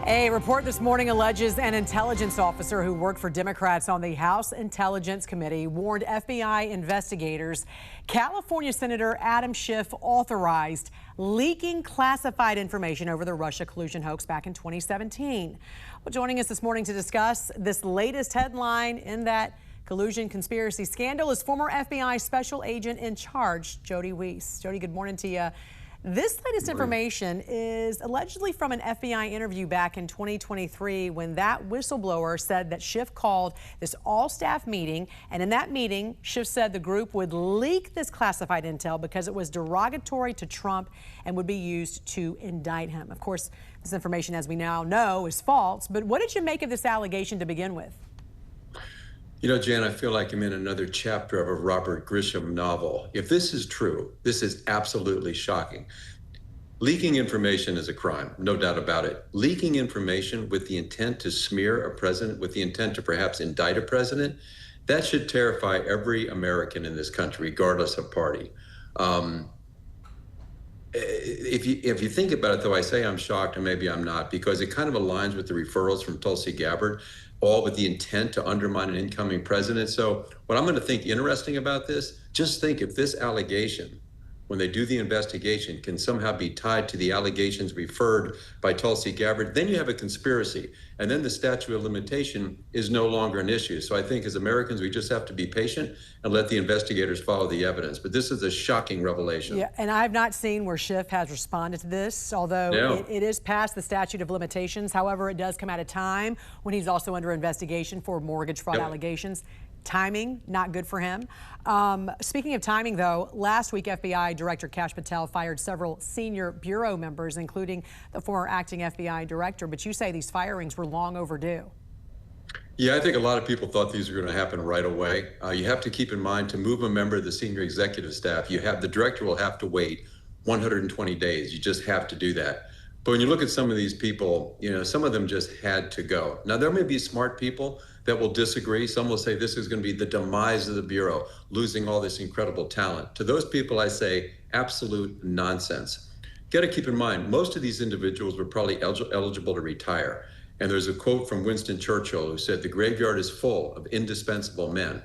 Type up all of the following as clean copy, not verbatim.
A report this morning alleges an intelligence officer who worked for Democrats on the House Intelligence Committee warned FBI investigators California Senator Adam Schiff authorized leaking classified information over the Russia collusion hoax back in 2017. Well, joining us this morning to discuss this latest headline in that collusion conspiracy scandal is former FBI special agent in charge, Jody Weis. Jody, good morning to you. This latest information is allegedly from an FBI interview back in 2023 when that whistleblower said that Schiff called this all-staff meeting, and in that meeting, Schiff said the group would leak this classified intel because it was derogatory to Trump and would be used to indict him. Of course, this information, as we now know, is false, but what did you make of this allegation to begin with? You know, Jan, I feel like I'm in another chapter of a Robert Grisham novel. If this is true, this is absolutely shocking. Leaking information is a crime, no doubt about it. Leaking information with the intent to smear a president, with the intent to perhaps indict a president, that should terrify every American in this country, regardless of party. If you think about it, though, I say I'm shocked, and maybe I'm not, because it kind of aligns with the referrals from Tulsi Gabbard, all with the intent to undermine an incoming president. So what I'm going to think interesting about this, just think if this allegation, when they do the investigation, can somehow be tied to the allegations referred by Tulsi Gabbard, then you have a conspiracy. And then the statute of limitation is no longer an issue. So I think as Americans, we just have to be patient and let the investigators follow the evidence. But this is a shocking revelation. Yeah, and I've not seen where Schiff has responded to this, although it is past the statute of limitations. However, it does come at a time when he's also under investigation for mortgage fraud allegations. Timing, not good for him. Speaking of timing, though, last week FBI Director Kash Patel fired several senior bureau members, including the former acting FBI director. But you say these firings were long overdue. Yeah, I think a lot of people thought these were going to happen right away. You have to keep in mind, to move a member of the senior executive staff, the director will have to wait 120 days. You just have to do that. But when you look at some of these people, you know, some of them just had to go. Now, there may be smart people that will disagree. Some will say this is going to be the demise of the Bureau, losing all this incredible talent. To those people, I say absolute nonsense. Got to keep in mind, most of these individuals were probably eligible to retire. And there's a quote from Winston Churchill who said, "The graveyard is full of indispensable men."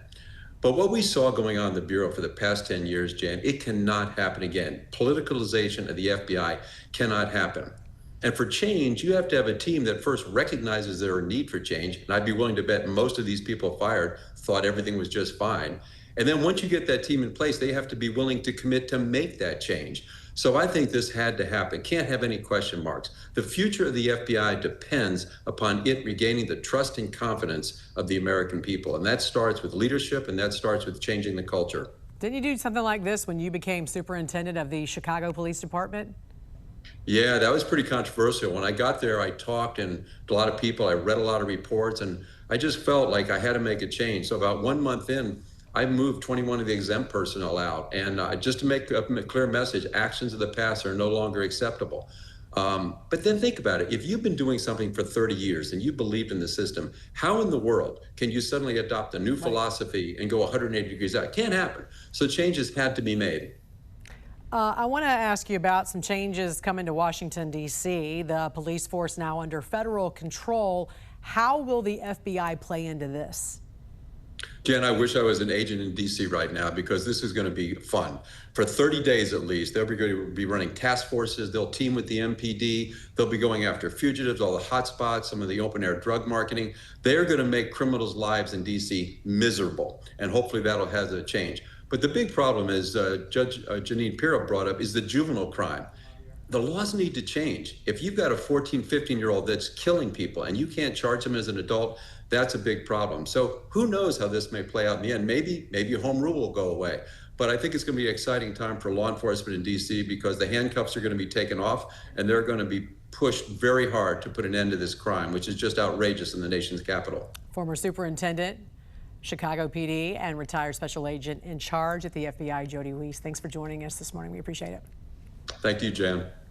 But what we saw going on in the Bureau for the past 10 years, Jan, it cannot happen again. Politicalization of the FBI cannot happen. And for change, you have to have a team that first recognizes there are a need for change. And I'd be willing to bet most of these people fired thought everything was just fine. And then once you get that team in place, they have to be willing to commit to make that change. So I think this had to happen. Can't have any question marks. The future of the FBI depends upon it regaining the trust and confidence of the American people. And that starts with leadership, and that starts with changing the culture. Didn't you do something like this when you became superintendent of the Chicago Police Department? Yeah, that was pretty controversial. When I got there, I talked to a lot of people. I read a lot of reports, and I just felt like I had to make a change. So about 1 month in, I moved 21 of the exempt personnel out. And just to make a clear message, actions of the past are no longer acceptable. But then think about it. If you've been doing something for 30 years and you believed in the system, how in the world can you suddenly adopt a new philosophy and go 180 degrees out? It can't happen. So changes had to be made. I want to ask you about some changes coming to Washington, D.C. The police force now under federal control. How will the FBI play into this? Jen, I wish I was an agent in D.C. right now, because this is going to be fun. For 30 days at least, they'll be running task forces. They'll team with the MPD. They'll be going after fugitives, all the hot spots, some of the open-air drug marketing. They're going to make criminals' lives in D.C. miserable, and hopefully that'll have a change. But the big problem is, Judge Jeanine Pirro brought up, is the juvenile crime. The laws need to change. If you've got a 14, 15-year-old that's killing people and you can't charge them as an adult, that's a big problem. So who knows how this may play out in the end? Maybe home rule will go away. But I think it's going to be an exciting time for law enforcement in D.C. because the handcuffs are going to be taken off, and they're going to be pushed very hard to put an end to this crime, which is just outrageous in the nation's capital. Former Superintendent, Chicago PD, and retired special agent in charge at the FBI, Jody Weis. Thanks for joining us this morning. We appreciate it. Thank you, Jan.